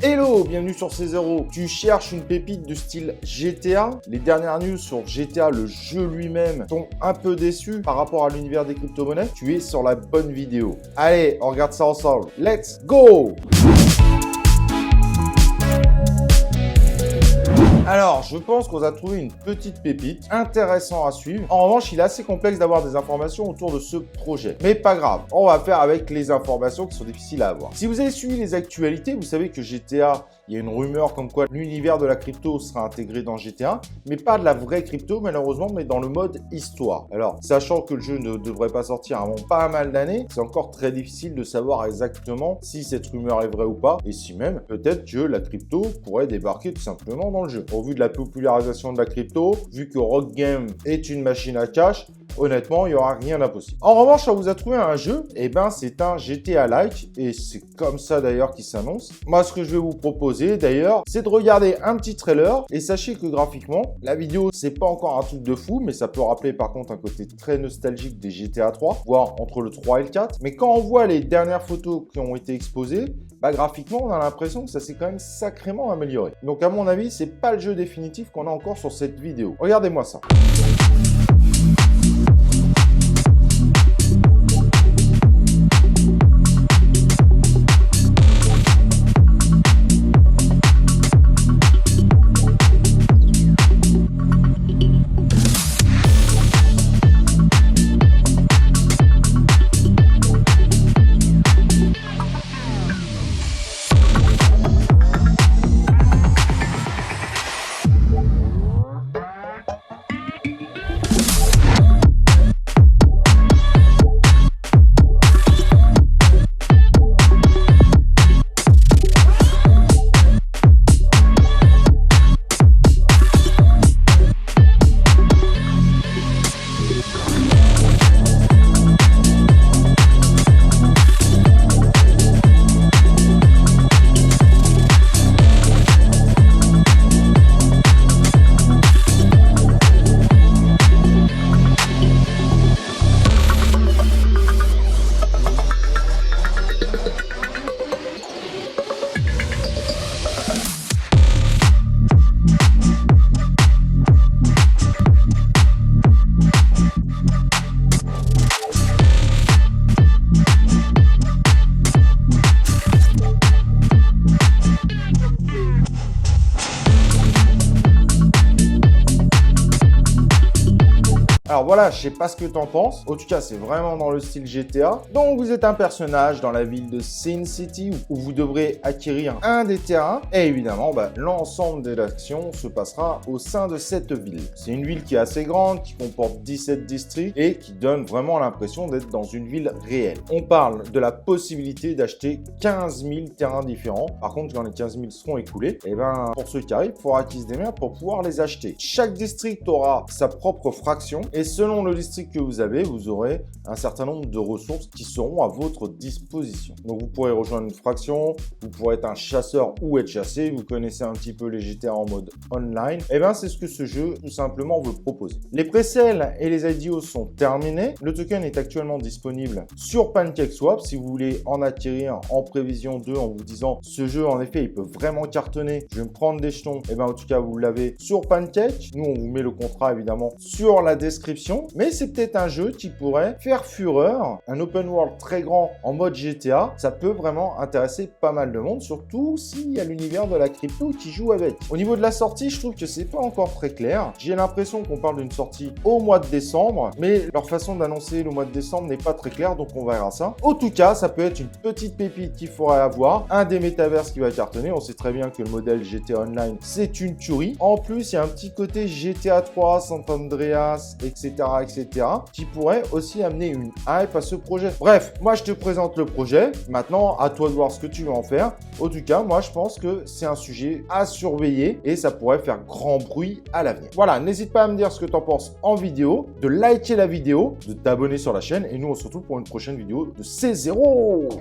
Hello, bienvenue sur C0. Tu cherches une pépite de style GTA? Les dernières news sur GTA, le jeu lui-même, t'ont un peu déçu par rapport à l'univers des crypto-monnaies? Tu es sur la bonne vidéo. Allez, on regarde ça ensemble. Let's go! Alors, je pense qu'on a trouvé une petite pépite, intéressant à suivre. En revanche, il est assez complexe d'avoir des informations autour de ce projet. Mais pas grave, on va faire avec les informations qui sont difficiles à avoir. Si vous avez suivi les actualités, vous savez que GTA, il y a une rumeur comme quoi l'univers de la crypto sera intégré dans GTA, mais pas de la vraie crypto malheureusement, mais dans le mode histoire. Alors, sachant que le jeu ne devrait pas sortir avant pas mal d'années, c'est encore très difficile de savoir exactement si cette rumeur est vraie ou pas, et si même, peut-être que la crypto pourrait débarquer tout simplement dans le jeu. Au vu de la popularisation de la crypto, vu que Rock Game est une machine à cash, honnêtement, il n'y aura rien d'impossible. En revanche, on vous a trouvé un jeu, et c'est un GTA-like, et c'est comme ça d'ailleurs qu'il s'annonce. Moi, ce que je vais vous proposer d'ailleurs, c'est de regarder un petit trailer, et sachez que graphiquement, la vidéo, c'est pas encore un truc de fou, mais ça peut rappeler par contre un côté très nostalgique des GTA 3, voire entre le 3 et le 4. Mais quand on voit les dernières photos qui ont été exposées, graphiquement, on a l'impression que ça s'est quand même sacrément amélioré. Donc à mon avis, c'est pas le jeu définitif qu'on a encore sur cette vidéo. Regardez-moi ça. Alors voilà, je sais pas ce que t'en penses. En tout cas, c'est vraiment dans le style GTA. Donc, vous êtes un personnage dans la ville de Sin City où vous devrez acquérir un des terrains. Et évidemment, l'ensemble de l'action se passera au sein de cette ville. C'est une ville qui est assez grande, qui comporte 17 districts et qui donne vraiment l'impression d'être dans une ville réelle. On parle de la possibilité d'acheter 15 000 terrains différents. Par contre, quand les 15 000 seront écoulés, pour ceux qui arrivent, il faudra qu'ils se démerdent pour pouvoir les acheter. Chaque district aura sa propre fraction. Et selon le district que vous avez, vous aurez un certain nombre de ressources qui seront à votre disposition. Donc vous pourrez rejoindre une fraction, vous pourrez être un chasseur ou être chassé. Vous connaissez un petit peu les GTA en mode online. C'est ce que ce jeu tout simplement veut proposer. Les pre-sales et les IDO sont terminés. Le token est actuellement disponible sur PancakeSwap. Si vous voulez en acquérir en prévision 2 en vous disant ce jeu en effet il peut vraiment cartonner, je vais me prendre des jetons, en tout cas vous l'avez sur Pancake. Nous on vous met le contrat évidemment sur la description. Mais c'est peut-être un jeu qui pourrait faire fureur, un open world très grand en mode GTA, ça peut vraiment intéresser pas mal de monde, surtout s'il y a l'univers de la crypto qui joue avec. Au niveau de la sortie, je trouve que c'est pas encore très clair. J'ai l'impression qu'on parle d'une sortie au mois de décembre, mais leur façon d'annoncer le mois de décembre n'est pas très claire, donc on verra ça. En tout cas, ça peut être une petite pépite qu'il faudrait avoir, un des métaverses qui va cartonner. On sait très bien que le modèle GTA Online, c'est une tuerie. En plus, il y a un petit côté GTA 3, San Andreas, etc., qui pourrait aussi amener une hype à ce projet. Bref, moi je te présente le projet. Maintenant, à toi de voir ce que tu veux en faire. En tout cas, moi je pense que c'est un sujet à surveiller et ça pourrait faire grand bruit à l'avenir. Voilà, n'hésite pas à me dire ce que tu en penses en vidéo, de liker la vidéo, de t'abonner sur la chaine et nous on se retrouve pour une prochaine vidéo de C0.